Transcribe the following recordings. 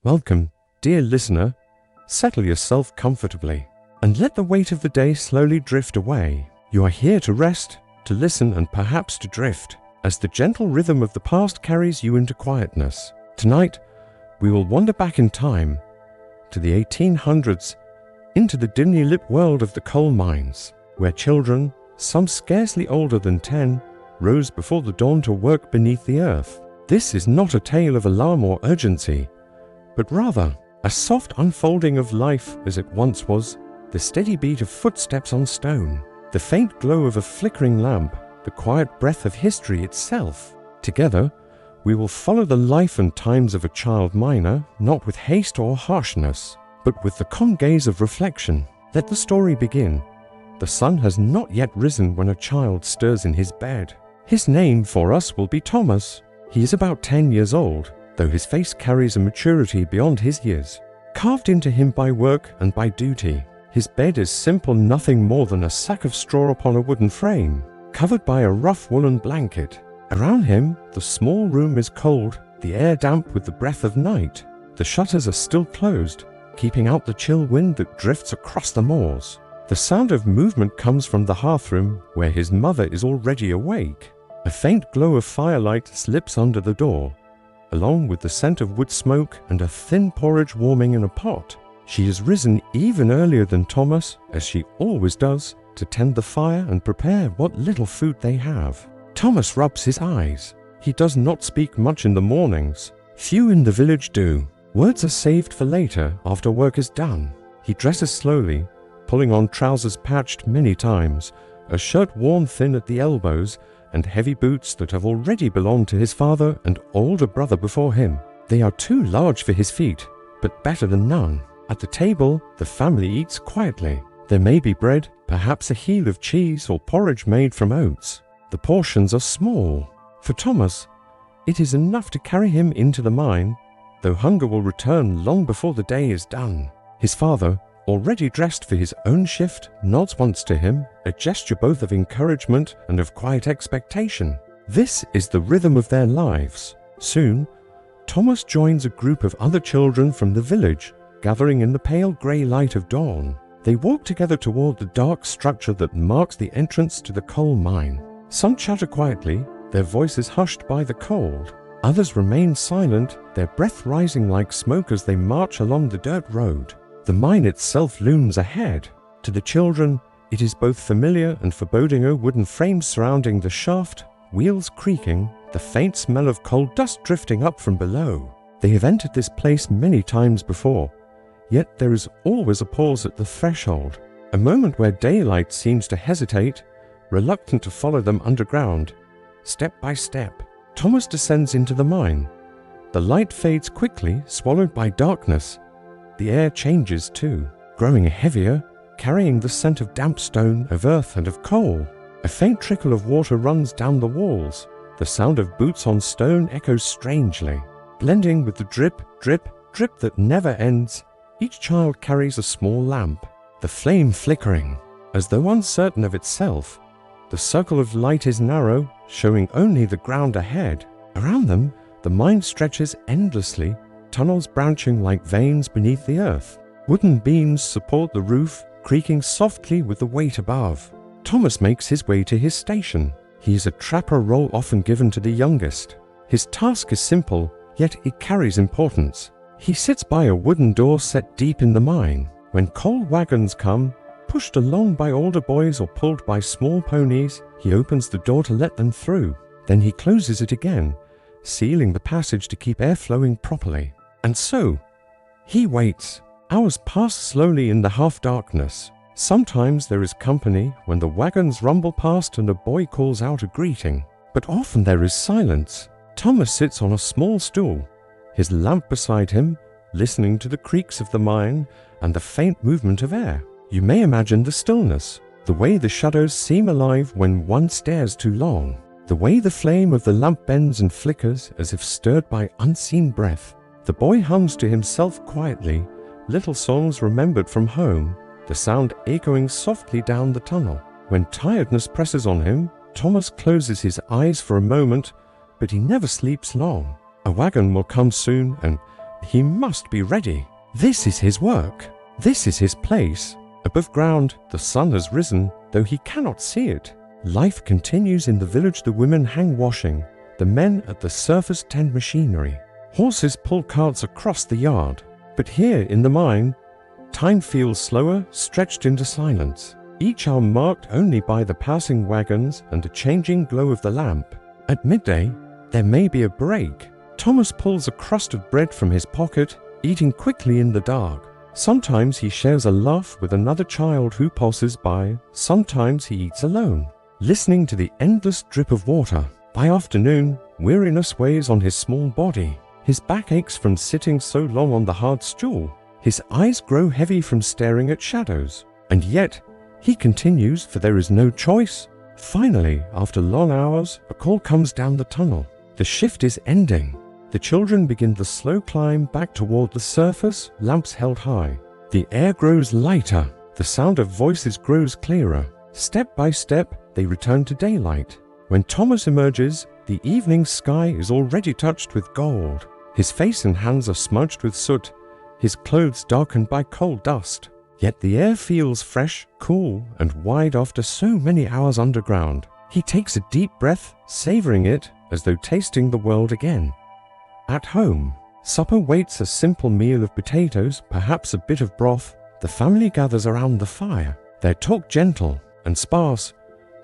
Welcome, dear listener. Settle yourself comfortably and let the weight of the day slowly drift away. You are here to rest, to listen, and perhaps to drift, as the gentle rhythm of the past carries you into quietness. Tonight, we will wander back in time, to the 1800s, into the dimly lit world of the coal mines, where children, some scarcely older than 10, rose before the dawn to work beneath the earth. This is not a tale of alarm or urgency, but rather a soft unfolding of life as it once was, the steady beat of footsteps on stone, the faint glow of a flickering lamp, the quiet breath of history itself. Together, we will follow the life and times of a child miner, not with haste or harshness, but with the calm gaze of reflection. Let the story begin. The sun has not yet risen when a child stirs in his bed. His name for us will be Thomas. He is about 10 years old, though his face carries a maturity beyond his years, carved into him by work and by duty. His bed is simple, nothing more than a sack of straw upon a wooden frame, covered by a rough woolen blanket. Around him, the small room is cold, the air damp with the breath of night. The shutters are still closed, keeping out the chill wind that drifts across the moors. The sound of movement comes from the hearthroom, where his mother is already awake. A faint glow of firelight slips under the door, along with the scent of wood smoke and a thin porridge warming in a pot. She has risen even earlier than Thomas, as she always does, to tend the fire and prepare what little food they have. Thomas rubs his eyes. He does not speak much in the mornings. Few in the village do. Words are saved for later, after work is done. He dresses slowly, pulling on trousers patched many times, a shirt worn thin at the elbows, and heavy boots that have already belonged to his father and older brother before him. They are too large for his feet, but better than none. At the table, the family eats quietly. There may be bread, perhaps a heel of cheese or porridge made from oats. The portions are small. For Thomas, it is enough to carry him into the mine, though hunger will return long before the day is done. His father, already dressed for his own shift, nods once to him, a gesture both of encouragement and of quiet expectation. This is the rhythm of their lives. Soon, Thomas joins a group of other children from the village, gathering in the pale grey light of dawn. They walk together toward the dark structure that marks the entrance to the coal mine. Some chatter quietly, their voices hushed by the cold. Others remain silent, their breath rising like smoke as they march along the dirt road. The mine itself looms ahead. To the children, it is both familiar and foreboding. A wooden frame surrounding the shaft, wheels creaking, the faint smell of coal dust drifting up from below. They have entered this place many times before, yet there is always a pause at the threshold, a moment where daylight seems to hesitate, reluctant to follow them underground. Step by step, Thomas descends into the mine. The light fades quickly, swallowed by darkness. The air changes too, growing heavier, carrying the scent of damp stone, of earth, and of coal. A faint trickle of water runs down the walls. The sound of boots on stone echoes strangely, blending with the drip, drip, drip that never ends. Each child carries a small lamp, the flame flickering, as though uncertain of itself. The circle of light is narrow, showing only the ground ahead. Around them, the mine stretches endlessly, tunnels branching like veins beneath the earth. Wooden beams support the roof, creaking softly with the weight above. Thomas makes his way to his station. He is a trapper role often given to the youngest. His task is simple, yet it carries importance. He sits by a wooden door set deep in the mine. When coal wagons come, pushed along by older boys or pulled by small ponies, he opens the door to let them through. Then he closes it again, sealing the passage to keep air flowing properly. And so, he waits. Hours pass slowly in the half-darkness. Sometimes there is company when the wagons rumble past and a boy calls out a greeting. But often there is silence. Thomas sits on a small stool, his lamp beside him, listening to the creaks of the mine and the faint movement of air. You may imagine the stillness, the way the shadows seem alive when one stares too long, the way the flame of the lamp bends and flickers as if stirred by unseen breath. The boy hums to himself quietly, little songs remembered from home, the sound echoing softly down the tunnel. When tiredness presses on him, Thomas closes his eyes for a moment, but he never sleeps long. A wagon will come soon, and he must be ready. This is his work. This is his place. Above ground, the sun has risen, though he cannot see it. Life continues in the village. The women hang washing, the men at the surface tend machinery. Horses pull carts across the yard. But here in the mine, time feels slower, stretched into silence. Each hour marked only by the passing wagons and a changing glow of the lamp. At midday, there may be a break. Thomas pulls a crust of bread from his pocket, eating quickly in the dark. Sometimes he shares a laugh with another child who passes by. Sometimes he eats alone, listening to the endless drip of water. By afternoon, weariness weighs on his small body. His back aches from sitting so long on the hard stool. His eyes grow heavy from staring at shadows. And yet, he continues, for there is no choice. Finally, after long hours, a call comes down the tunnel. The shift is ending. The children begin the slow climb back toward the surface, lamps held high. The air grows lighter. The sound of voices grows clearer. Step by step, they return to daylight. When Thomas emerges, the evening sky is already touched with gold. His face and hands are smudged with soot, his clothes darkened by coal dust. Yet the air feels fresh, cool, and wide after so many hours underground. He takes a deep breath, savoring it as though tasting the world again. At home, supper waits, a simple meal of potatoes, perhaps a bit of broth. The family gathers around the fire. Their talk gentle and sparse.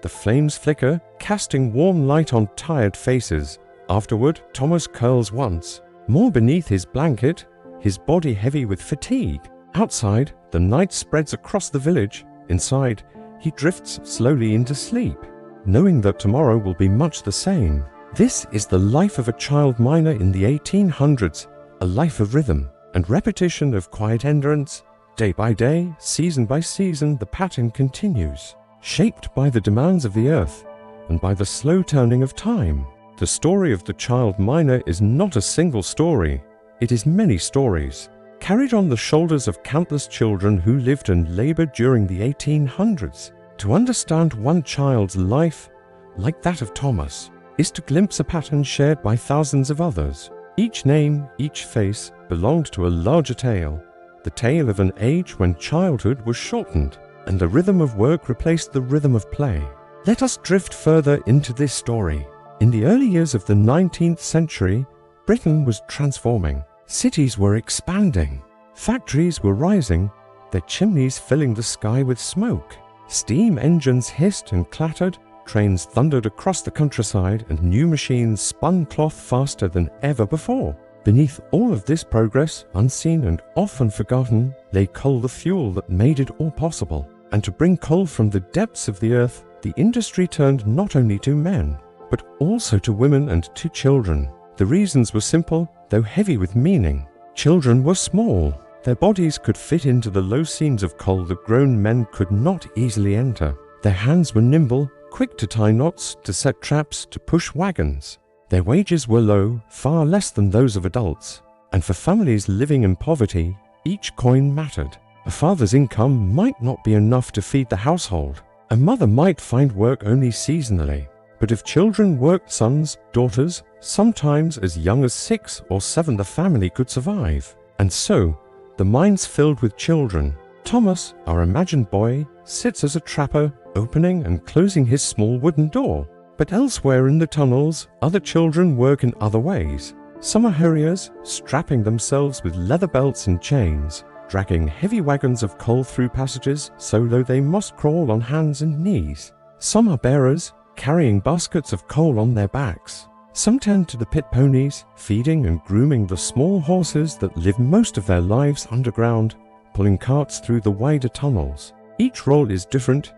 The flames flicker, casting warm light on tired faces. Afterward, Thomas curls once, more beneath his blanket, his body heavy with fatigue. Outside, the night spreads across the village. Inside, he drifts slowly into sleep, knowing that tomorrow will be much the same. This is the life of a child miner in the 1800s, a life of rhythm and repetition, of quiet endurance. Day by day, season by season, the pattern continues, shaped by the demands of the earth and by the slow turning of time. The story of the child miner is not a single story. It is many stories, carried on the shoulders of countless children who lived and labored during the 1800s. To understand one child's life, like that of Thomas, is to glimpse a pattern shared by thousands of others. Each name, each face, belonged to a larger tale, the tale of an age when childhood was shortened, and the rhythm of work replaced the rhythm of play. Let us drift further into this story. In the early years of the 19th century, Britain was transforming. Cities were expanding. Factories were rising, their chimneys filling the sky with smoke. Steam engines hissed and clattered, trains thundered across the countryside, and new machines spun cloth faster than ever before. Beneath all of this progress, unseen and often forgotten, lay coal, the fuel that made it all possible. And to bring coal from the depths of the earth, the industry turned not only to men, but also to women and to children. The reasons were simple, though heavy with meaning. Children were small. Their bodies could fit into the low seams of coal that grown men could not easily enter. Their hands were nimble, quick to tie knots, to set traps, to push wagons. Their wages were low, far less than those of adults. And for families living in poverty, each coin mattered. A father's income might not be enough to feed the household. A mother might find work only seasonally. But if children worked, sons, daughters, sometimes as young as 6 or 7, the family could survive. And so, the mines filled with children. Thomas, our imagined boy, sits as a trapper, opening and closing his small wooden door. But elsewhere in the tunnels, other children work in other ways. Some are hurriers, strapping themselves with leather belts and chains, dragging heavy wagons of coal through passages so low they must crawl on hands and knees. Some are bearers, carrying baskets of coal on their backs. Some tend to the pit ponies, feeding and grooming the small horses that live most of their lives underground, pulling carts through the wider tunnels. Each role is different,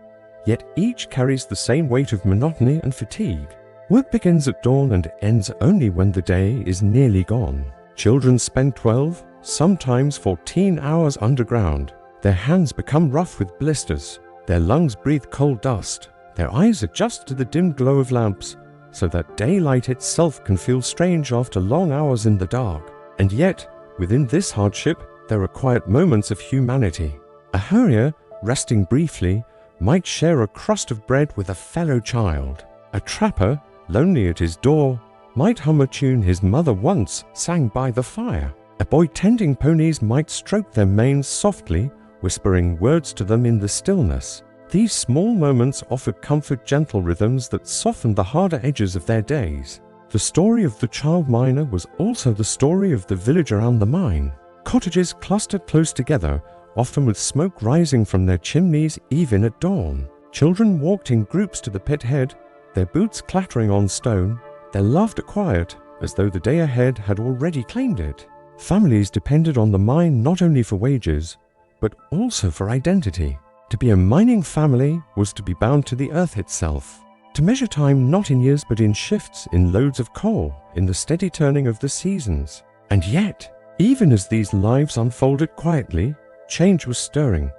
yet each carries the same weight of monotony and fatigue. Work begins at dawn and ends only when the day is nearly gone. Children spend 12, sometimes 14 hours underground. Their hands become rough with blisters. Their lungs breathe coal dust. Their eyes adjust to the dim glow of lamps, so that daylight itself can feel strange after long hours in the dark. And yet, within this hardship, there are quiet moments of humanity. A hurrier, resting briefly, might share a crust of bread with a fellow child. A trapper, lonely at his door, might hum a tune his mother once sang by the fire. A A boy tending ponies might stroke their manes softly, whispering words to them in the stillness. These small moments offered comfort, gentle rhythms that softened the harder edges of their days. The story of the child miner was also the story of the village around the mine. Cottages clustered close together, often with smoke rising from their chimneys even at dawn. Children walked in groups to the pit head, their boots clattering on stone, their laughter quiet, as though the day ahead had already claimed it. Families depended on the mine not only for wages, but also for identity. To be a mining family was to be bound to the earth itself, to measure time not in years but in shifts, in loads of coal, in the steady turning of the seasons. And yet, even as these lives unfolded quietly, change was stirring.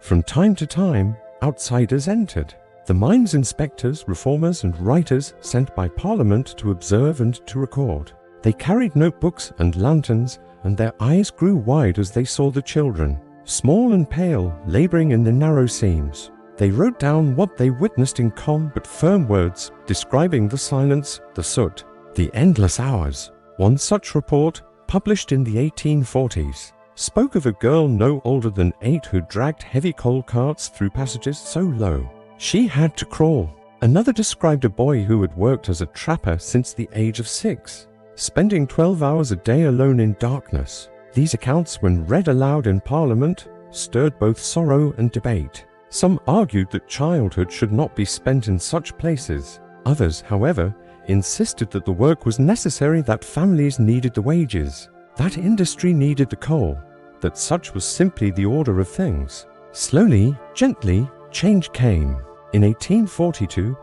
From time to time, outsiders entered. The mine's inspectors, reformers and writers sent by Parliament to observe and to record. They carried notebooks and lanterns, and their eyes grew wide as they saw the children, small and pale, laboring in the narrow seams. They wrote down what they witnessed in calm but firm words, describing the silence, the soot, the endless hours. One such report, published in the 1840s, spoke of a girl no older than 8 who dragged heavy coal carts through passages so low she had to crawl. Another described a boy who had worked as a trapper since the age of 6, spending 12 hours a day alone in darkness. These accounts, when read aloud in Parliament, stirred both sorrow and debate. Some argued that childhood should not be spent in such places. Others, however, insisted that the work was necessary, that families needed the wages, that industry needed the coal, that such was simply the order of things. Slowly, gently, change came. In 1842,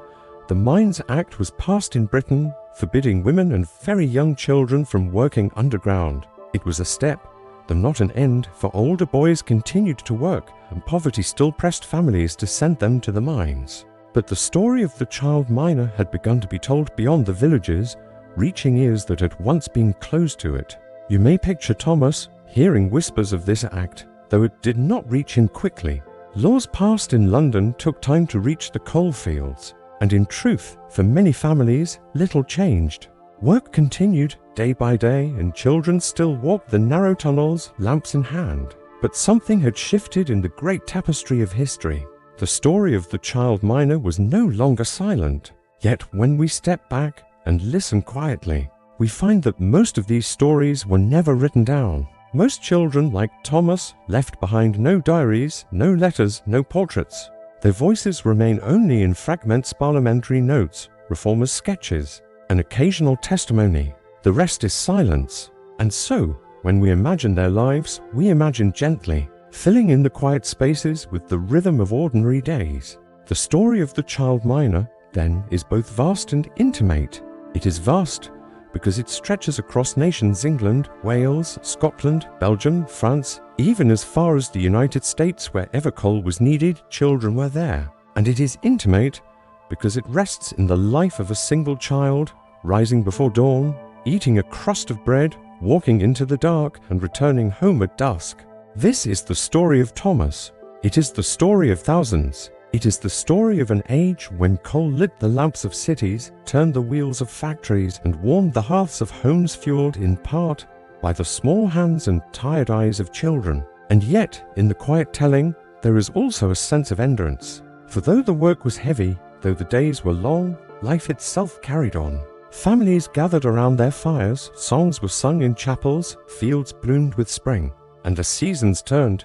the Mines Act was passed in Britain, forbidding women and very young children from working underground. It was a step, though not an end, for older boys continued to work, and poverty still pressed families to send them to the mines. But the story of the child miner had begun to be told beyond the villages, reaching ears that had once been closed to it. You may picture Thomas hearing whispers of this act, though it did not reach him quickly. Laws passed in London took time to reach the coal fields, and in truth, for many families, little changed. Work continued day by day, and children still walked the narrow tunnels, lamps in hand. But something had shifted in the great tapestry of history. The story of the child miner was no longer silent. Yet when we step back and listen quietly, we find that most of these stories were never written down. Most children, like Thomas, left behind no diaries, no letters, no portraits. Their voices remain only in fragments, parliamentary notes, reformers' sketches, an occasional testimony. The rest is silence. And so, when we imagine their lives, we imagine gently, filling in the quiet spaces with the rhythm of ordinary days. The story of the child miner, then, is both vast and intimate. It is vast because it stretches across nations: England, Wales, Scotland, Belgium, France, even as far as the United States. Wherever coal was needed, children were there. And it is intimate because it rests in the life of a single child, rising before dawn, eating a crust of bread, walking into the dark, and returning home at dusk. This is the story of Thomas. It is the story of thousands. It is the story of an age when coal lit the lamps of cities, turned the wheels of factories, and warmed the hearths of homes fueled in part by the small hands and tired eyes of children. And yet, in the quiet telling, there is also a sense of endurance. For though the work was heavy, though the days were long, life itself carried on. Families gathered around their fires, songs were sung in chapels, fields bloomed with spring, and the seasons turned.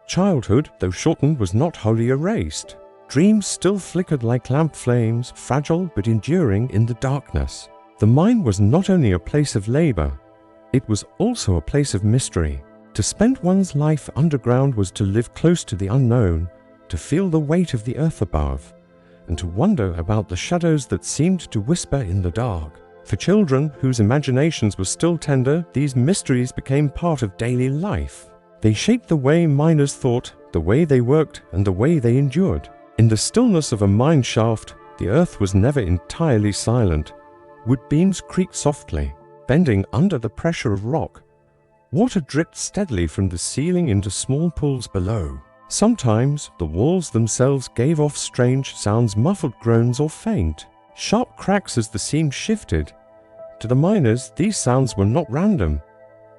Childhood, though shortened, was not wholly erased. Dreams still flickered like lamp flames, fragile but enduring in the darkness. The mine was not only a place of labor, it was also a place of mystery. To spend one's life underground was to live close to the unknown, to feel the weight of the earth above, and to wonder about the shadows that seemed to whisper in the dark. For children whose imaginations were still tender, these mysteries became part of daily life. They shaped the way miners thought, the way they worked, and the way they endured. In the stillness of a mine shaft, the earth was never entirely silent. Wood beams creaked softly, bending under the pressure of rock. Water dripped steadily from the ceiling into small pools below. Sometimes the walls themselves gave off strange sounds, muffled groans or faint, sharp cracks as the seam shifted. To the miners, these sounds were not random.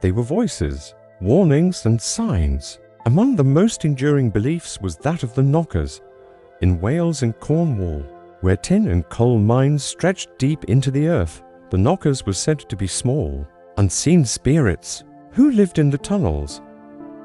They were voices, warnings, and signs. Among the most enduring beliefs was that of the knockers. In Wales and Cornwall, where tin and coal mines stretched deep into the earth, the knockers were said to be small, unseen spirits who lived in the tunnels.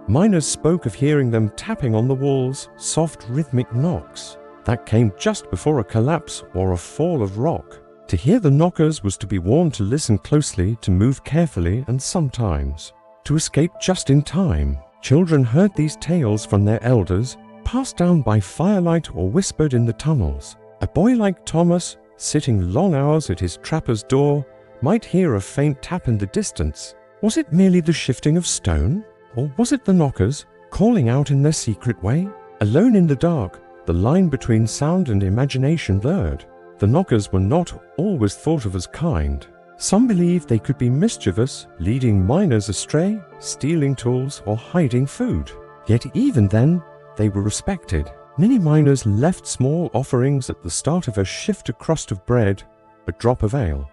Miners spoke of hearing them tapping on the walls, soft rhythmic knocks that came just before a collapse or a fall of rock. To hear the knockers was to be warned to listen closely, to move carefully, and sometimes to escape just in time. Children heard these tales from their elders, passed down by firelight or whispered in the tunnels. A boy like Thomas, sitting long hours at his trapper's door, might hear a faint tap in the distance. Was it merely the shifting of stone? Or was it the knockers calling out in their secret way? Alone in the dark, the line between sound and imagination blurred. The knockers were not always thought of as kind. Some believed they could be mischievous, leading miners astray, stealing tools, or hiding food. Yet even then, they were respected. Many miners left small offerings at the start of a shift, a crust of bread, a drop of ale,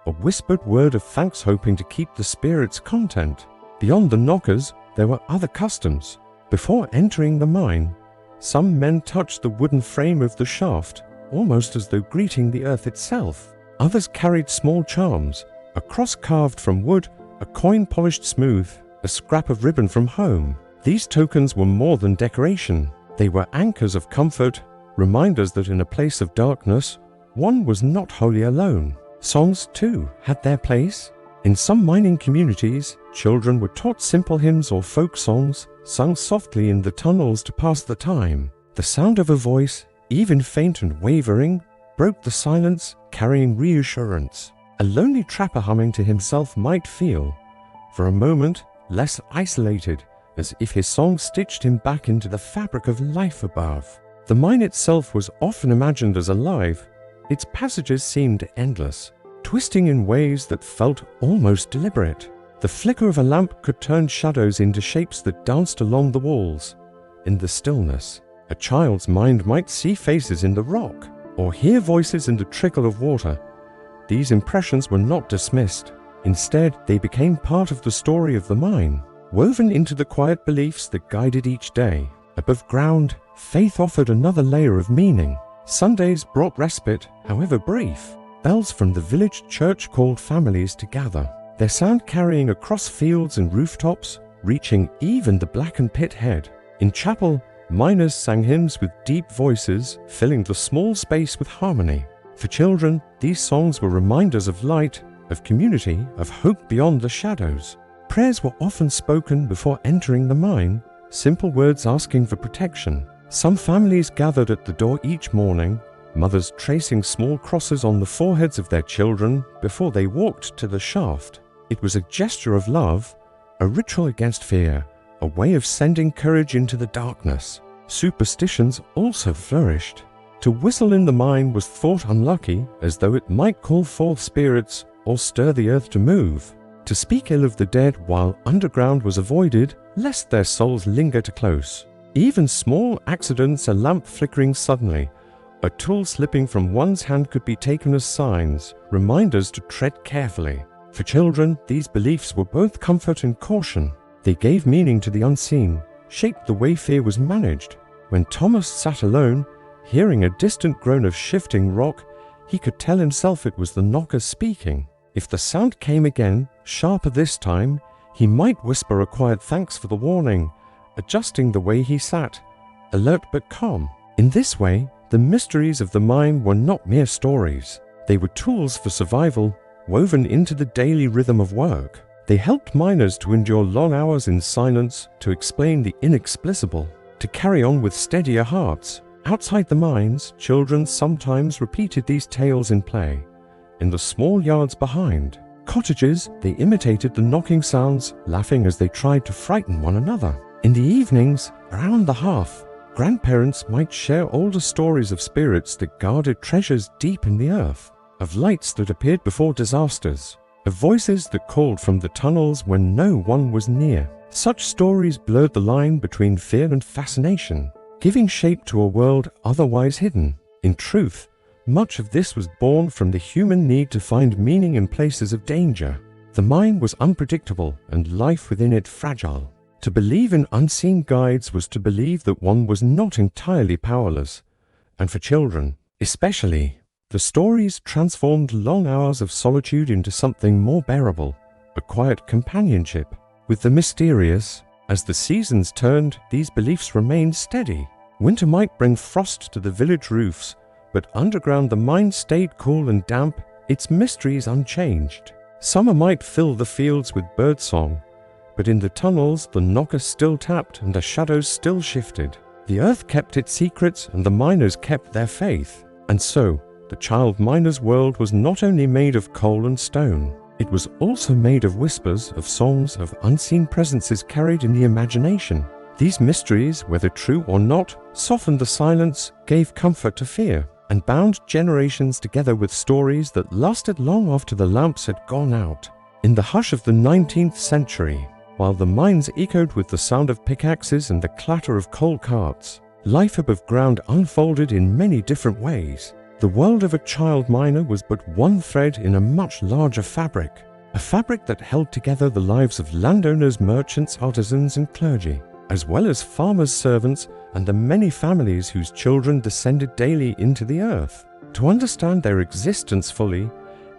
a whispered word of thanks, hoping to keep the spirits content. Beyond the knockers, there were other customs. Before entering the mine, some men touched the wooden frame of the shaft, almost as though greeting the earth itself. Others carried small charms, a cross carved from wood, a coin polished smooth, a scrap of ribbon from home. These tokens were more than decoration. They were anchors of comfort, reminders that in a place of darkness, one was not wholly alone. Songs, too, had their place. In some mining communities, children were taught simple hymns or folk songs, sung softly in the tunnels to pass the time. The sound of a voice, even faint and wavering, broke the silence, carrying reassurance. A lonely trapper humming to himself might feel, for a moment, less isolated, as if his song stitched him back into the fabric of life above. The mine itself was often imagined as alive. Its passages seemed endless, twisting in ways that felt almost deliberate. The flicker of a lamp could turn shadows into shapes that danced along the walls. In the stillness, a child's mind might see faces in the rock, or hear voices in the trickle of water. These impressions were not dismissed. Instead, they became part of the story of the mine, woven into the quiet beliefs that guided each day. Above ground, faith offered another layer of meaning. Sundays brought respite, however brief. Bells from the village church called families to gather, their sound carrying across fields and rooftops, reaching even the blackened pit head. In chapel, miners sang hymns with deep voices, filling the small space with harmony. For children, these songs were reminders of light, of community, of hope beyond the shadows. Prayers were often spoken before entering the mine, simple words asking for protection. Some families gathered at the door each morning, mothers tracing small crosses on the foreheads of their children before they walked to the shaft. It was a gesture of love, a ritual against fear, a way of sending courage into the darkness. Superstitions also flourished. To whistle in the mine was thought unlucky, as though it might call forth spirits or stir the earth to move. To speak ill of the dead while underground was avoided, lest their souls linger too close. Even small accidents, a lamp flickering suddenly, a tool slipping from one's hand, could be taken as signs, reminders to tread carefully. For children, these beliefs were both comfort and caution. They gave meaning to the unseen, shaped the way fear was managed. When Thomas sat alone, hearing a distant groan of shifting rock, he could tell himself it was the knocker speaking. If the sound came again, sharper this time, he might whisper a quiet thanks for the warning, adjusting the way he sat, alert but calm. In this way, the mysteries of the mine were not mere stories. They were tools for survival, woven into the daily rhythm of work. They helped miners to endure long hours in silence, to explain the inexplicable, to carry on with steadier hearts. Outside the mines, children sometimes repeated these tales in play. In the small yards behind cottages, they imitated the knocking sounds, laughing as they tried to frighten one another. In the evenings, around the hearth, grandparents might share older stories of spirits that guarded treasures deep in the earth, of lights that appeared before disasters, of voices that called from the tunnels when no one was near. Such stories blurred the line between fear and fascination, giving shape to a world otherwise hidden. In truth, much of this was born from the human need to find meaning in places of danger. The mine was unpredictable and life within it fragile. To believe in unseen guides was to believe that one was not entirely powerless. And for children, especially, the stories transformed long hours of solitude into something more bearable, a quiet companionship with the mysterious. As the seasons turned, these beliefs remained steady. Winter might bring frost to the village roofs, but underground the mine stayed cool and damp, its mysteries unchanged. Summer might fill the fields with birdsong, but in the tunnels the knocker still tapped and the shadows still shifted. The earth kept its secrets and the miners kept their faith. And so, the child miner's world was not only made of coal and stone, it was also made of whispers, of songs, of unseen presences carried in the imagination. These mysteries, whether true or not, softened the silence, gave comfort to fear, and bound generations together with stories that lasted long after the lamps had gone out. In the hush of the 19th century, while the mines echoed with the sound of pickaxes and the clatter of coal carts, life above ground unfolded in many different ways. The world of a child miner was but one thread in a much larger fabric, a fabric that held together the lives of landowners, merchants, artisans, and clergy, as well as farmers' servants and the many families whose children descended daily into the earth. To understand their existence fully,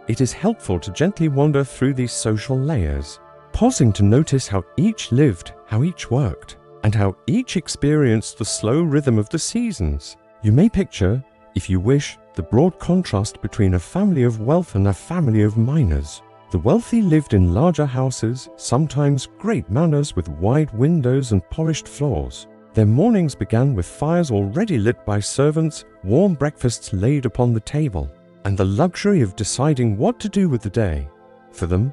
it is helpful to gently wander through these social layers, pausing to notice how each lived, how each worked, and how each experienced the slow rhythm of the seasons. You may picture, if you wish, the broad contrast between a family of wealth and a family of miners. The wealthy lived in larger houses, sometimes great manors with wide windows and polished floors. Their mornings began with fires already lit by servants, warm breakfasts laid upon the table, and the luxury of deciding what to do with the day. For them,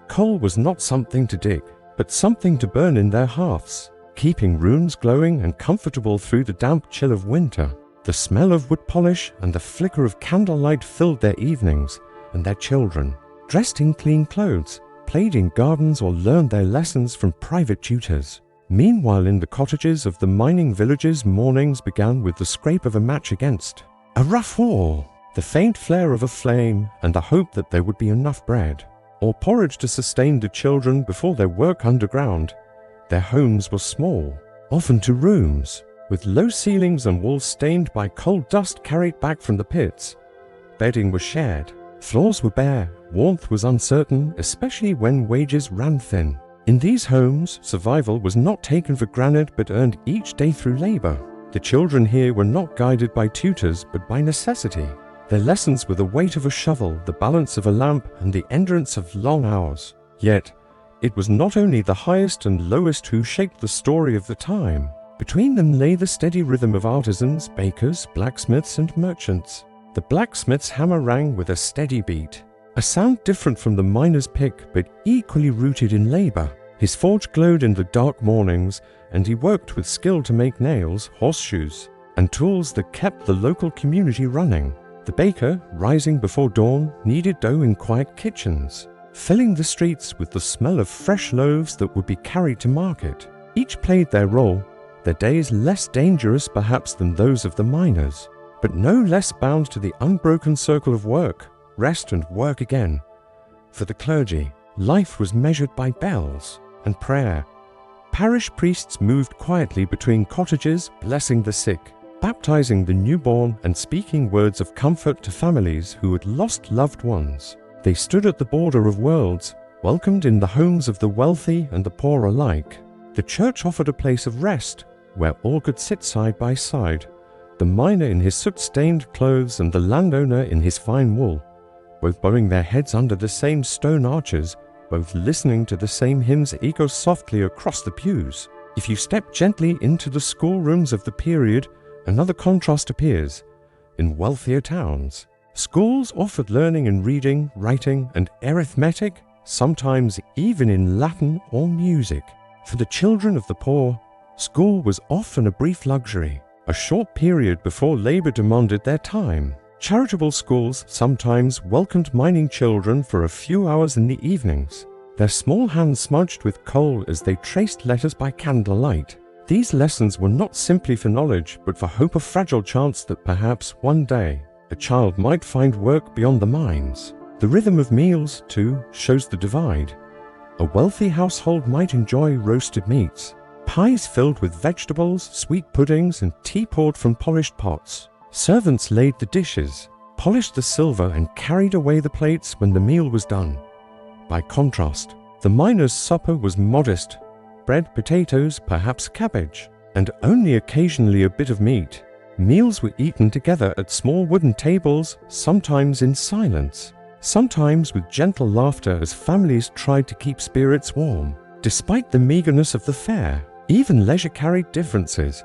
coal was not something to dig, but something to burn in their hearths, keeping rooms glowing and comfortable through the damp chill of winter. The smell of wood polish and the flicker of candlelight filled their evenings, and their children, dressed in clean clothes, played in gardens or learned their lessons from private tutors. Meanwhile, in the cottages of the mining villages, mornings began with the scrape of a match against a rough wall, the faint flare of a flame, and the hope that there would be enough bread or porridge to sustain the children before their work underground. Their homes were small, often two rooms, with low ceilings and walls stained by coal dust carried back from the pits. Bedding was shared, floors were bare, warmth was uncertain, especially when wages ran thin. In these homes, survival was not taken for granted but earned each day through labor. The children here were not guided by tutors but by necessity. Their lessons were the weight of a shovel, the balance of a lamp, and the endurance of long hours. Yet, it was not only the highest and lowest who shaped the story of the time. Between them lay the steady rhythm of artisans, bakers, blacksmiths, and merchants. The blacksmith's hammer rang with a steady beat, a sound different from the miner's pick but equally rooted in labor. His forge glowed in the dark mornings, and he worked with skill to make nails, horseshoes, and tools that kept the local community running. The baker, rising before dawn, kneaded dough in quiet kitchens, filling the streets with the smell of fresh loaves that would be carried to market. Each played their role, their days less dangerous perhaps than those of the miners, but no less bound to the unbroken circle of work, rest and work again. For the clergy, life was measured by bells and prayer. Parish priests moved quietly between cottages, blessing the sick, baptizing the newborn, and speaking words of comfort to families who had lost loved ones. They stood at the border of worlds, welcomed in the homes of the wealthy and the poor alike. The church offered a place of rest, where all could sit side by side, the miner in his soot-stained clothes and the landowner in his fine wool, both bowing their heads under the same stone arches, both listening to the same hymns echo softly across the pews. If you step gently into the schoolrooms of the period, another contrast appears. In wealthier towns, schools offered learning in reading, writing, and arithmetic, sometimes even in Latin or music. For the children of the poor, school was often a brief luxury, a short period before labor demanded their time. Charitable schools sometimes welcomed mining children for a few hours in the evenings, their small hands smudged with coal as they traced letters by candlelight. These lessons were not simply for knowledge, but for hope, a fragile chance that perhaps one day a child might find work beyond the mines. The rhythm of meals, too, shows the divide. A wealthy household might enjoy roasted meats, pies filled with vegetables, sweet puddings, and tea poured from polished pots. Servants laid the dishes, polished the silver, and carried away the plates when the meal was done. By contrast, the miner's supper was modest: bread, potatoes, perhaps cabbage, and only occasionally a bit of meat. Meals were eaten together at small wooden tables, sometimes in silence, sometimes with gentle laughter as families tried to keep spirits warm. Despite the meagerness of the fare, even leisure carried differences.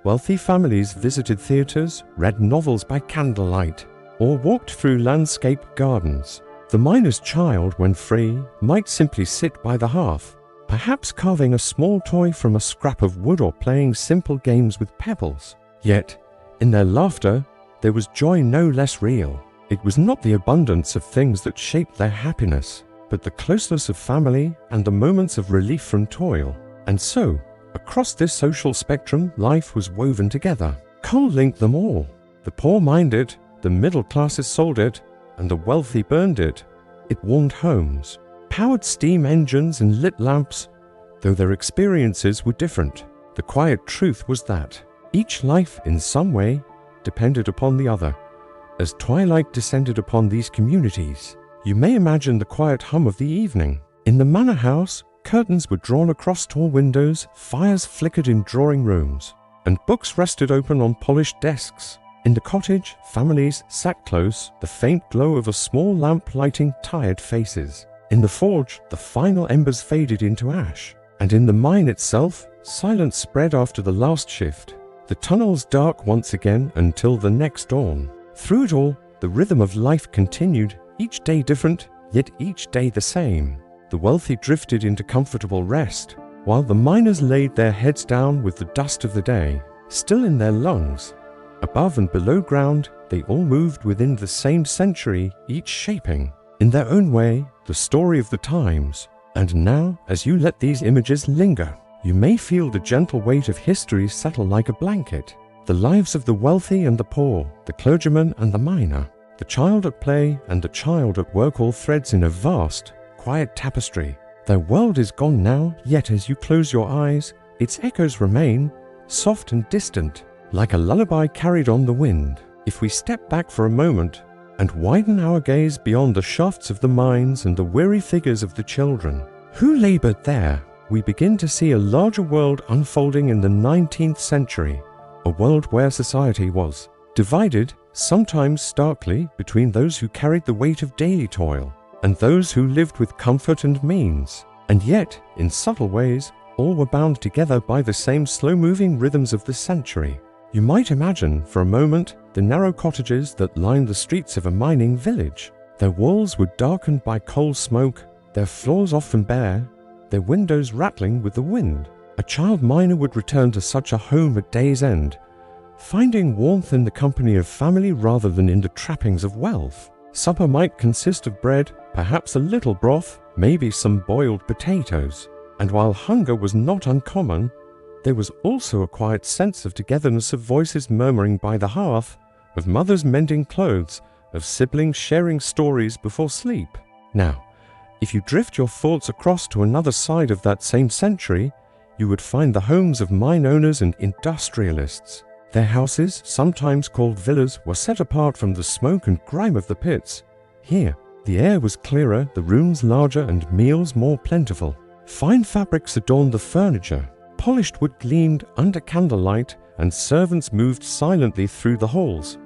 Wealthy families visited theaters, read novels by candlelight, or walked through landscape gardens. The miner's child, when free, might simply sit by the hearth, perhaps carving a small toy from a scrap of wood or playing simple games with pebbles. Yet, in their laughter, there was joy no less real. It was not the abundance of things that shaped their happiness, but the closeness of family and the moments of relief from toil. And so, across this social spectrum, life was woven together. Coal linked them all. The poor mined it, the middle classes sold it, and the wealthy burned it. It warmed homes, powered steam engines and lit lamps, though their experiences were different. The quiet truth was that each life, in some way, depended upon the other. As twilight descended upon these communities, you may imagine the quiet hum of the evening. In the manor house, curtains were drawn across tall windows, fires flickered in drawing rooms, and books rested open on polished desks. In the cottage, families sat close, the faint glow of a small lamp lighting tired faces. In the forge, the final embers faded into ash, and in the mine itself, silence spread after the last shift. The tunnels dark once again until the next dawn. Through it all, the rhythm of life continued, each day different, yet each day the same. The wealthy drifted into comfortable rest, while the miners laid their heads down with the dust of the day still in their lungs. Above and below ground, they all moved within the same century, each shaping, in their own way, the story of the times. And now, as you let these images linger, you may feel the gentle weight of history settle like a blanket. The lives of the wealthy and the poor, the clergyman and the miner, the child at play and the child at work, all threads in a vast, quiet tapestry. Their world is gone now, yet as you close your eyes, its echoes remain, soft and distant, like a lullaby carried on the wind. If we step back for a moment and widen our gaze beyond the shafts of the mines and the weary figures of the children who labored there, we begin to see a larger world unfolding in the 19th century, a world where society was divided, sometimes starkly, between those who carried the weight of daily toil and those who lived with comfort and means. And yet, in subtle ways, all were bound together by the same slow-moving rhythms of the century. You might imagine, for a moment, the narrow cottages that lined the streets of a mining village. Their walls were darkened by coal smoke, their floors often bare, their windows rattling with the wind. A child miner would return to such a home at day's end, finding warmth in the company of family rather than in the trappings of wealth. Supper might consist of bread, perhaps a little broth, maybe some boiled potatoes. And while hunger was not uncommon, there was also a quiet sense of togetherness, of voices murmuring by the hearth, of mothers mending clothes, of siblings sharing stories before sleep. Now, if you drift your thoughts across to another side of that same century, you would find the homes of mine owners and industrialists. Their houses, sometimes called villas, were set apart from the smoke and grime of the pits. Here, the air was clearer, the rooms larger, and meals more plentiful. Fine fabrics adorned the furniture, polished wood gleamed under candlelight, and servants moved silently through the halls.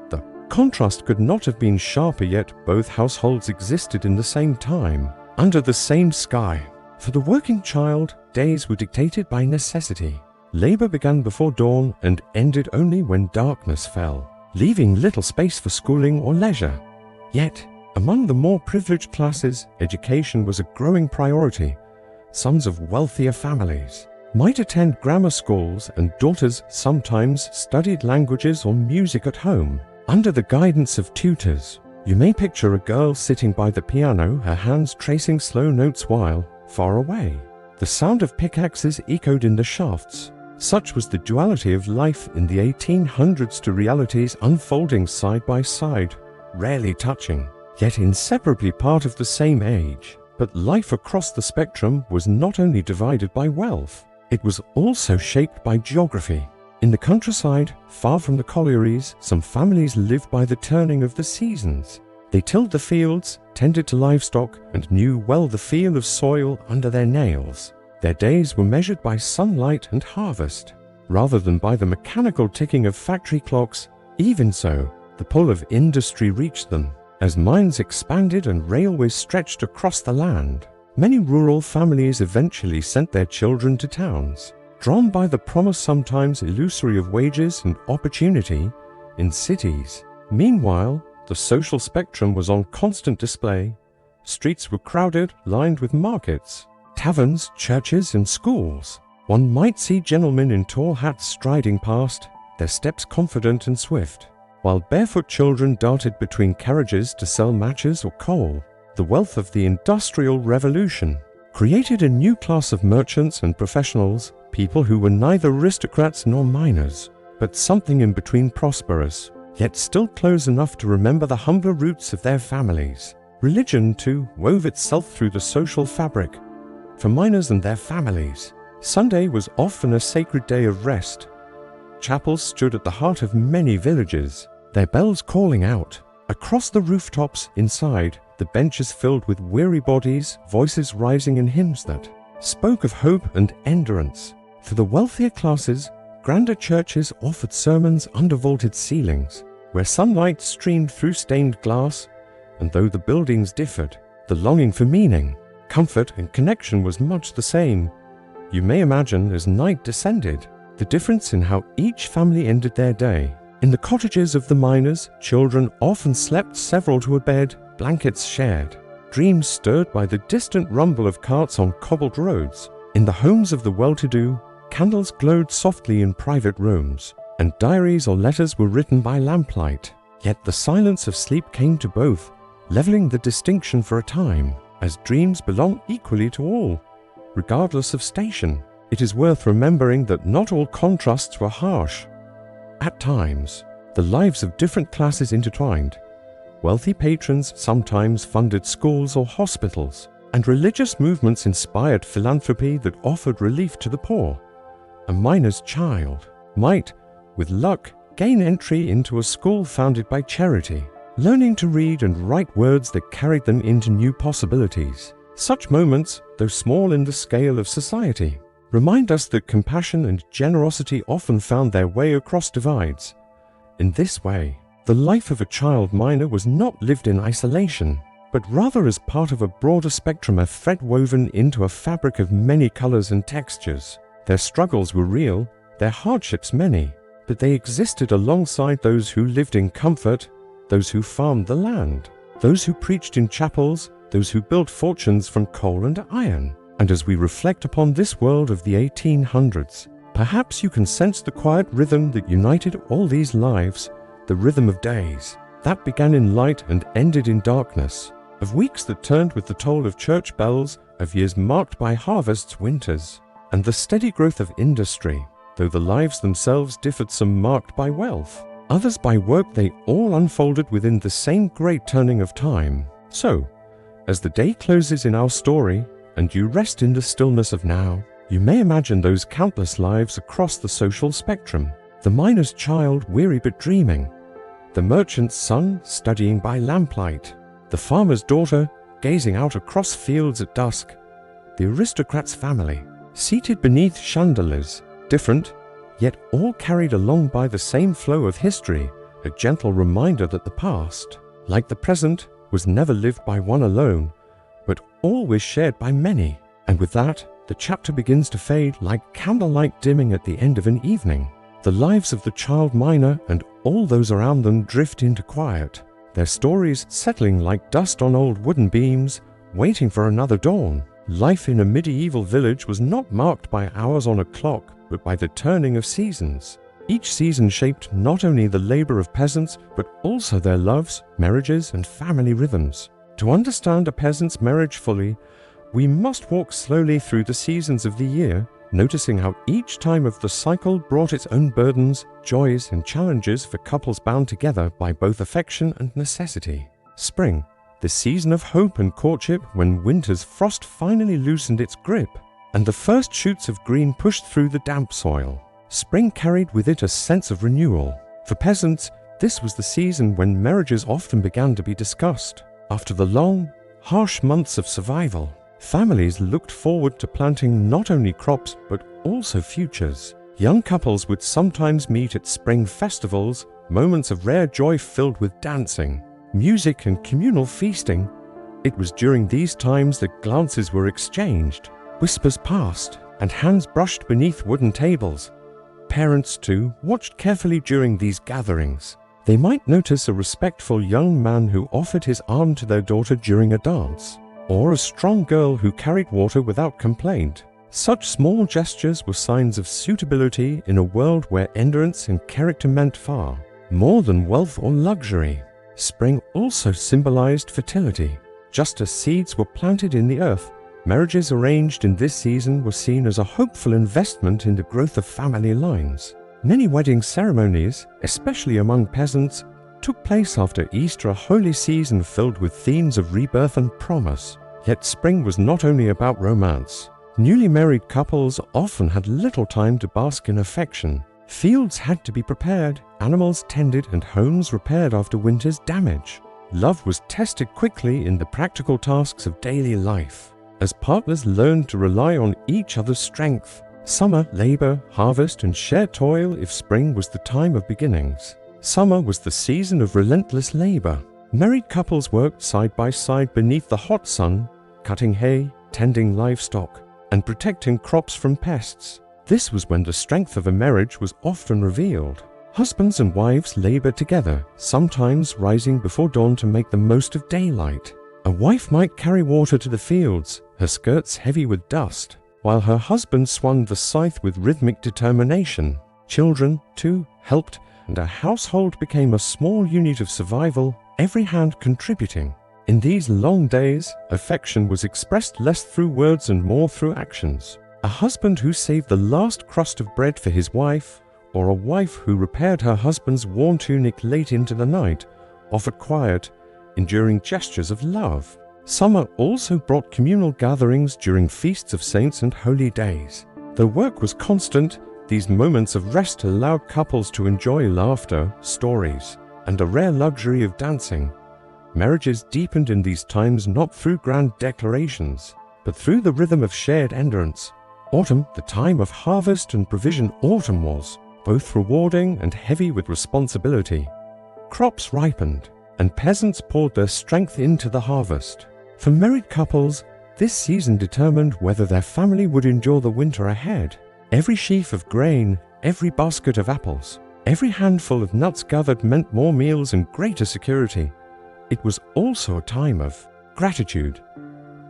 The contrast could not have been sharper, yet both households existed in the same time, under the same sky. For the working child, days were dictated by necessity. Labor began before dawn and ended only when darkness fell, leaving little space for schooling or leisure. Yet, among the more privileged classes, education was a growing priority. Sons of wealthier families might attend grammar schools, and daughters sometimes studied languages or music at home, under the guidance of tutors. You may picture a girl sitting by the piano, her hands tracing slow notes while, far away, the sound of pickaxes echoed in the shafts. Such was the duality of life in the 1800s, to realities unfolding side by side, rarely touching. yet inseparably part of the same age. But life across the spectrum was not only divided by wealth, it was also shaped by geography. In the countryside, far from the collieries, some families lived by the turning of the seasons. They tilled the fields, tended to livestock, and knew well the feel of soil under their nails. Their days were measured by sunlight and harvest, rather than by the mechanical ticking of factory clocks. Even so, the pull of industry reached them. As mines expanded and railways stretched across the land, many rural families eventually sent their children to towns, drawn by the promise, sometimes illusory, of wages and opportunity in cities. Meanwhile, the social spectrum was on constant display. Streets were crowded, lined with markets, taverns, churches, and schools. One might see gentlemen in tall hats striding past, their steps confident and swift, while barefoot children darted between carriages to sell matches or coal. The wealth of the Industrial Revolution created a new class of merchants and professionals, people who were neither aristocrats nor miners, but something in between, prosperous, yet still close enough to remember the humbler roots of their families. Religion, too, wove itself through the social fabric. For miners and their families, Sunday was often a sacred day of rest. Chapels stood at the heart of many villages, their bells calling out. Across the rooftops inside, the benches filled with weary bodies, voices rising in hymns that spoke of hope and endurance. For the wealthier classes, grander churches offered sermons under vaulted ceilings, where sunlight streamed through stained glass, and though the buildings differed, the longing for meaning, comfort, and connection was much the same. You may imagine, as night descended, the difference in how each family ended their day. In the cottages of the miners, children often slept several to a bed, blankets shared, dreams stirred by the distant rumble of carts on cobbled roads. In the homes of the well-to-do, candles glowed softly in private rooms, and diaries or letters were written by lamplight. Yet the silence of sleep came to both, leveling the distinction for a time, as dreams belong equally to all, regardless of station. It is worth remembering that not all contrasts were harsh. At times, the lives of different classes intertwined. Wealthy patrons sometimes funded schools or hospitals, and religious movements inspired philanthropy that offered relief to the poor. A miner's child might, with luck, gain entry into a school founded by charity, learning to read and write words that carried them into new possibilities. Such moments, though small in the scale of society, remind us that compassion and generosity often found their way across divides. In this way, the life of a child miner was not lived in isolation, but rather as part of a broader spectrum, a thread woven into a fabric of many colors and textures. Their struggles were real, their hardships many, but they existed alongside those who lived in comfort, those who farmed the land, those who preached in chapels, those who built fortunes from coal and iron. And as we reflect upon this world of the 1800s, perhaps you can sense the quiet rhythm that united all these lives, the rhythm of days that began in light and ended in darkness, of weeks that turned with the toll of church bells, of years marked by harvests, winters, and the steady growth of industry. Though the lives themselves differed, some marked by wealth, others by work, they all unfolded within the same great turning of time. So, as the day closes in our story, and you rest in the stillness of now, you may imagine those countless lives across the social spectrum. The miner's child, weary but dreaming. The merchant's son, studying by lamplight. The farmer's daughter, gazing out across fields at dusk. The aristocrat's family, seated beneath chandeliers, different, yet all carried along by the same flow of history, a gentle reminder that the past, like the present, was never lived by one alone, but always shared by many. And with that, the chapter begins to fade like candlelight dimming at the end of an evening. The lives of the child miner and all those around them drift into quiet, their stories settling like dust on old wooden beams, waiting for another dawn. Life in a medieval village was not marked by hours on a clock, but by the turning of seasons. Each season shaped not only the labor of peasants, but also their loves, marriages, and family rhythms. To understand a peasant's marriage fully, we must walk slowly through the seasons of the year, noticing how each time of the cycle brought its own burdens, joys, and challenges for couples bound together by both affection and necessity. Spring, the season of hope and courtship when winter's frost finally loosened its grip, and the first shoots of green pushed through the damp soil. Spring carried with it a sense of renewal. For peasants, this was the season when marriages often began to be discussed. After the long, harsh months of survival, families looked forward to planting not only crops but also futures. Young couples would sometimes meet at spring festivals, moments of rare joy filled with dancing, music and communal feasting. It was during these times that glances were exchanged, whispers passed, and hands brushed beneath wooden tables. Parents, too, watched carefully during these gatherings. They might notice a respectful young man who offered his arm to their daughter during a dance, or a strong girl who carried water without complaint. Such small gestures were signs of suitability in a world where endurance and character meant far more than wealth or luxury. Spring also symbolized fertility. Just as seeds were planted in the earth, marriages arranged in this season were seen as a hopeful investment in the growth of family lines. Many wedding ceremonies, especially among peasants, took place after Easter, a holy season filled with themes of rebirth and promise. Yet spring was not only about romance. Newly married couples often had little time to bask in affection. Fields had to be prepared, animals tended, and homes repaired after winter's damage. Love was tested quickly in the practical tasks of daily life, as partners learned to rely on each other's strength. Summer, labor, harvest, and shared toil if spring was the time of beginnings. Summer was the season of relentless labor. Married couples worked side by side beneath the hot sun, cutting hay, tending livestock, and protecting crops from pests. This was when the strength of a marriage was often revealed. Husbands and wives labored together, sometimes rising before dawn to make the most of daylight. A wife might carry water to the fields, her skirts heavy with dust, while her husband swung the scythe with rhythmic determination. Children, too, helped, and a household became a small unit of survival, every hand contributing. In these long days, affection was expressed less through words and more through actions. A husband who saved the last crust of bread for his wife, or a wife who repaired her husband's worn tunic late into the night, offered quiet, enduring gestures of love. Summer also brought communal gatherings during feasts of saints and holy days. Though work was constant, these moments of rest allowed couples to enjoy laughter, stories, and a rare luxury of dancing. Marriages deepened in these times not through grand declarations, but through the rhythm of shared endurance. Autumn, the time of harvest and provision, autumn was both rewarding and heavy with responsibility. Crops ripened, and peasants poured their strength into the harvest. For married couples, this season determined whether their family would endure the winter ahead. Every sheaf of grain, every basket of apples, every handful of nuts gathered meant more meals and greater security. It was also a time of gratitude.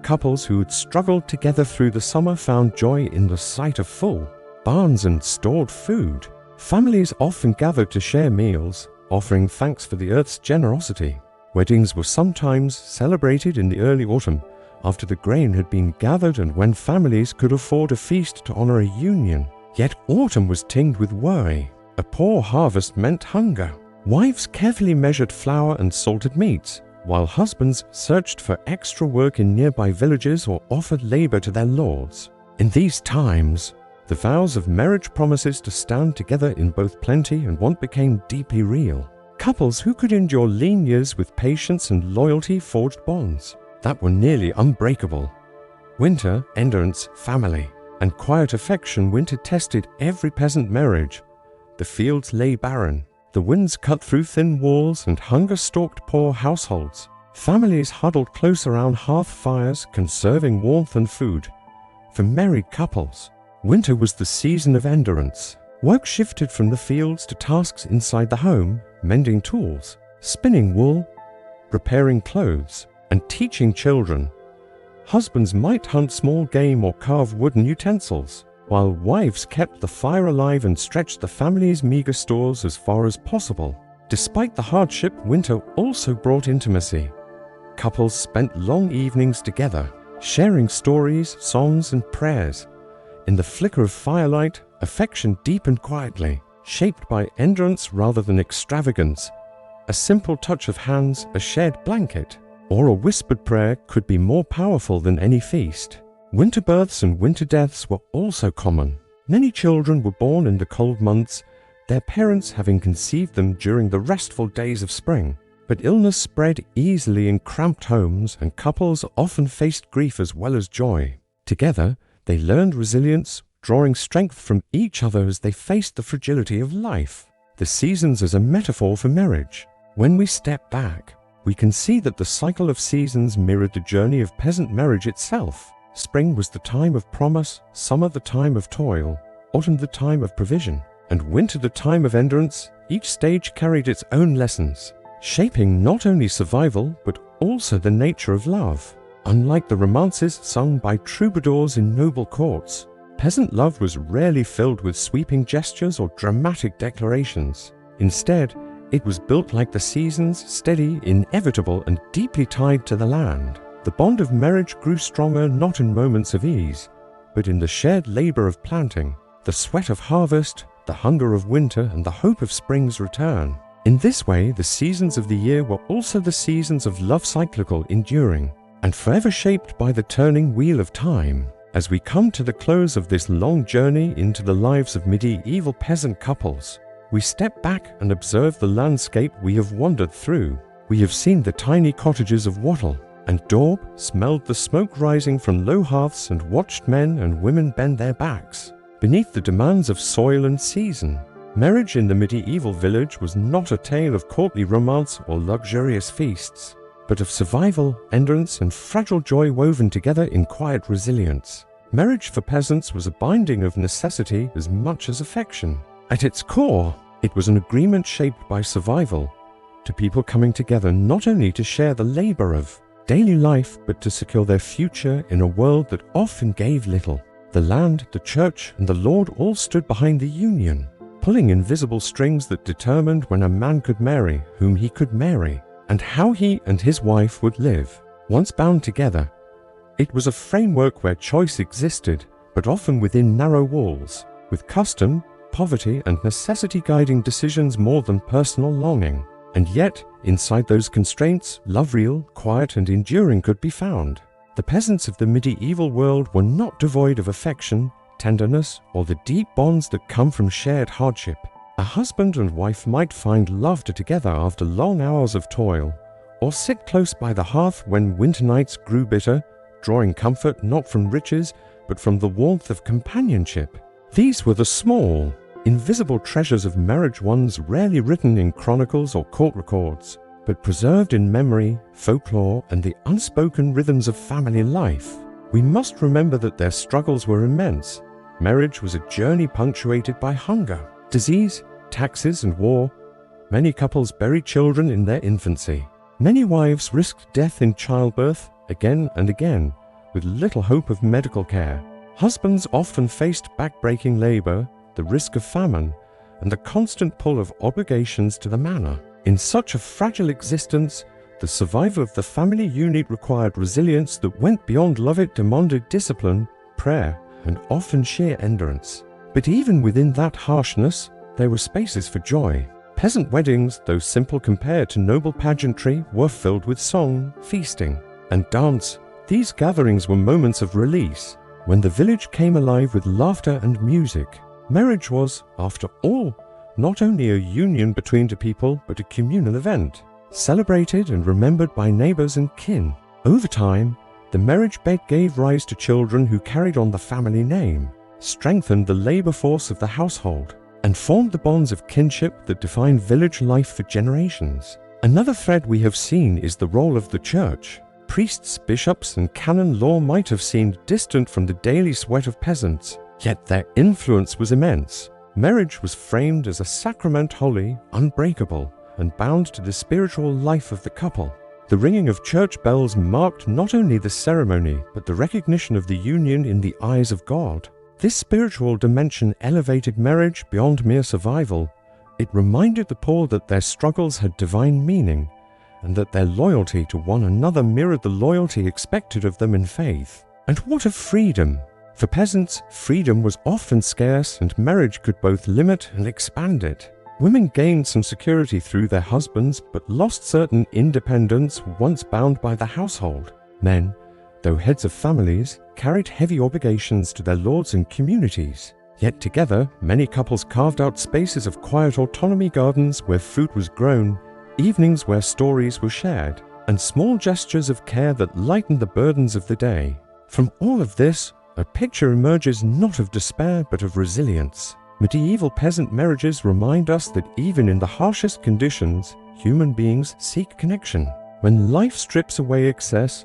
Couples who had struggled together through the summer found joy in the sight of full barns and stored food. Families often gathered to share meals, offering thanks for the earth's generosity. Weddings were sometimes celebrated in the early autumn, after the grain had been gathered and when families could afford a feast to honor a union. Yet autumn was tinged with worry. A poor harvest meant hunger. Wives carefully measured flour and salted meats, while husbands searched for extra work in nearby villages or offered labor to their lords. In these times, the vows of marriage promises to stand together in both plenty and want became deeply real. Couples who could endure lean years with patience and loyalty forged bonds that were nearly unbreakable. Winter, endurance, family, and quiet affection winter tested every peasant marriage. The fields lay barren. The winds cut through thin walls and hunger stalked poor households. Families huddled close around hearth fires, conserving warmth and food. For married couples, winter was the season of endurance. Work shifted from the fields to tasks inside the home, mending tools, spinning wool, repairing clothes, and teaching children. Husbands might hunt small game or carve wooden utensils, while wives kept the fire alive and stretched the family's meager stores as far as possible. Despite the hardship, winter also brought intimacy. Couples spent long evenings together, sharing stories, songs, and prayers. In the flicker of firelight, affection deepened quietly, shaped by endurance rather than extravagance. A simple touch of hands, a shared blanket, or a whispered prayer could be more powerful than any feast. Winter births and winter deaths were also common. Many children were born in the cold months, their parents having conceived them during the restful days of spring. But illness spread easily in cramped homes, and couples often faced grief as well as joy. Together, they learned resilience, drawing strength from each other as they faced the fragility of life. The seasons as a metaphor for marriage. When we step back, we can see that the cycle of seasons mirrored the journey of peasant marriage itself. Spring was the time of promise, summer the time of toil, autumn the time of provision, and winter the time of endurance. Each stage carried its own lessons, shaping not only survival but also the nature of love. Unlike the romances sung by troubadours in noble courts, peasant love was rarely filled with sweeping gestures or dramatic declarations. Instead, it was built like the seasons, steady, inevitable, and deeply tied to the land. The bond of marriage grew stronger not in moments of ease, but in the shared labor of planting, the sweat of harvest, the hunger of winter, and the hope of spring's return. In this way, the seasons of the year were also the seasons of love, cyclical, enduring, and forever shaped by the turning wheel of time. As we come to the close of this long journey into the lives of medieval peasant couples, we step back and observe the landscape we have wandered through. We have seen the tiny cottages of wattle and daub, smelled the smoke rising from low hearths, and watched men and women bend their backs beneath the demands of soil and season. Marriage in the medieval village was not a tale of courtly romance or luxurious feasts, but of survival, endurance, and fragile joy woven together in quiet resilience. Marriage for peasants was a binding of necessity as much as affection. At its core, it was an agreement shaped by survival, to people coming together not only to share the labor of daily life, but to secure their future in a world that often gave little. The land, the church, and the Lord all stood behind the union, pulling invisible strings that determined when a man could marry, whom he could marry, and how he and his wife would live. Once bound together, it was a framework where choice existed, but often within narrow walls, with custom, poverty, and necessity guiding decisions more than personal longing. And yet, inside those constraints, love real, quiet, and enduring could be found. The peasants of the medieval world were not devoid of affection, tenderness, or the deep bonds that come from shared hardship. A husband and wife might find laughter together after long hours of toil, or sit close by the hearth when winter nights grew bitter, drawing comfort not from riches, but from the warmth of companionship. These were the small, invisible treasures of marriage, ones rarely written in chronicles or court records, but preserved in memory, folklore, and the unspoken rhythms of family life. We must remember that their struggles were immense. Marriage was a journey punctuated by hunger, disease, taxes, and war. Many couples buried children in their infancy. Many wives risked death in childbirth again and again, with little hope of medical care. Husbands often faced back-breaking labor, the risk of famine, and the constant pull of obligations to the manor. In such a fragile existence, the survival of the family unit required resilience that went beyond love. It demanded discipline, prayer, and often sheer endurance. But even within that harshness, there were spaces for joy. Peasant weddings, though simple compared to noble pageantry, were filled with song, feasting, and dance. These gatherings were moments of release, when the village came alive with laughter and music. Marriage was, after all, not only a union between two people, but a communal event, celebrated and remembered by neighbors and kin. Over time, the marriage bed gave rise to children who carried on the family name, strengthened the labor force of the household, and formed the bonds of kinship that defined village life for generations. Another thread we have seen is the role of the church. Priests, bishops, and canon law might have seemed distant from the daily sweat of peasants, yet their influence was immense. Marriage was framed as a sacrament, holy, unbreakable, and bound to the spiritual life of the couple. The ringing of church bells marked not only the ceremony, but the recognition of the union in the eyes of God. This spiritual dimension elevated marriage beyond mere survival. It reminded the poor that their struggles had divine meaning, and that their loyalty to one another mirrored the loyalty expected of them in faith. And what of freedom? For peasants, freedom was often scarce, and marriage could both limit and expand it. Women gained some security through their husbands, but lost certain independence once bound by the household. Men, though heads of families, carried heavy obligations to their lords and communities. Yet together, many couples carved out spaces of quiet autonomy, gardens where food was grown, evenings where stories were shared, and small gestures of care that lightened the burdens of the day. From all of this, a picture emerges not of despair but of resilience. Medieval peasant marriages remind us that even in the harshest conditions, human beings seek connection. When life strips away excess,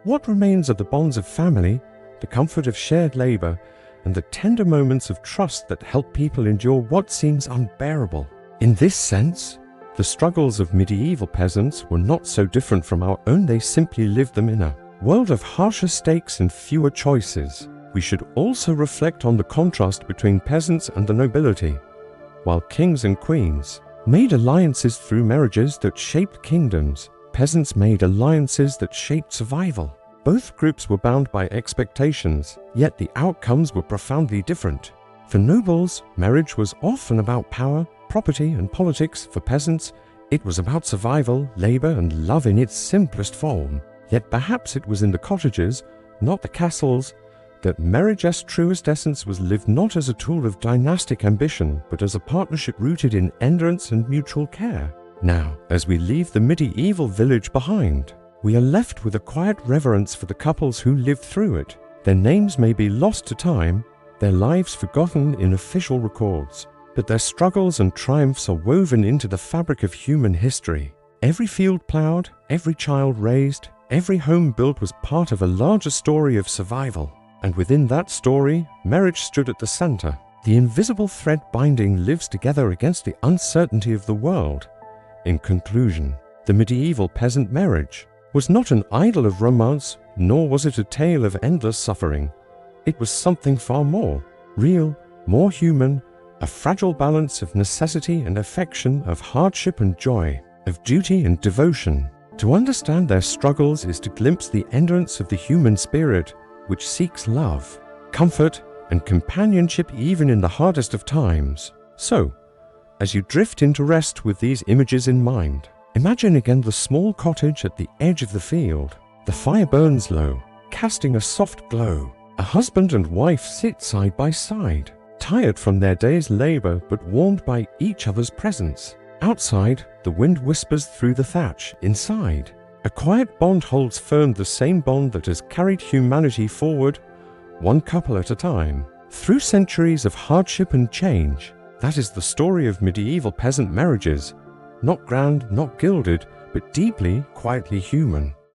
what remains are the bonds of family, the comfort of shared labor, and the tender moments of trust that help people endure what seems unbearable. In this sense, the struggles of medieval peasants were not so different from our own. They simply lived them in a world of harsher stakes and fewer choices. We should also reflect on the contrast between peasants and the nobility. While kings and queens made alliances through marriages that shaped kingdoms, peasants made alliances that shaped survival. Both groups were bound by expectations, yet the outcomes were profoundly different. For nobles, marriage was often about power, property, and politics. For peasants, it was about survival, labor, and love in its simplest form. Yet perhaps it was in the cottages, not the castles, that marriage's truest essence was lived not as a tool of dynastic ambition, but as a partnership rooted in endurance and mutual care. Now, as we leave the medieval village behind, we are left with a quiet reverence for the couples who lived through it. Their names may be lost to time, their lives forgotten in official records, but their struggles and triumphs are woven into the fabric of human history. Every field plowed, every child raised, every home built was part of a larger story of survival. And within that story, marriage stood at the center. The invisible thread binding lives together against the uncertainty of the world. In conclusion, the medieval peasant marriage was not an idyll of romance, nor was it a tale of endless suffering. It was something far more real, more human, a fragile balance of necessity and affection, of hardship and joy, of duty and devotion. To understand their struggles is to glimpse the endurance of the human spirit, which seeks love, comfort, and companionship even in the hardest of times. So, as you drift into rest with these images in mind, imagine again the small cottage at the edge of the field. The fire burns low, casting a soft glow. A husband and wife sit side by side, tired from their day's labor but warmed by each other's presence. Outside, the wind whispers through the thatch. Inside, a quiet bond holds firm, the same bond that has carried humanity forward, one couple at a time. Through centuries of hardship and change, that is the story of medieval peasant marriages. Not grand, not gilded, but deeply, quietly human.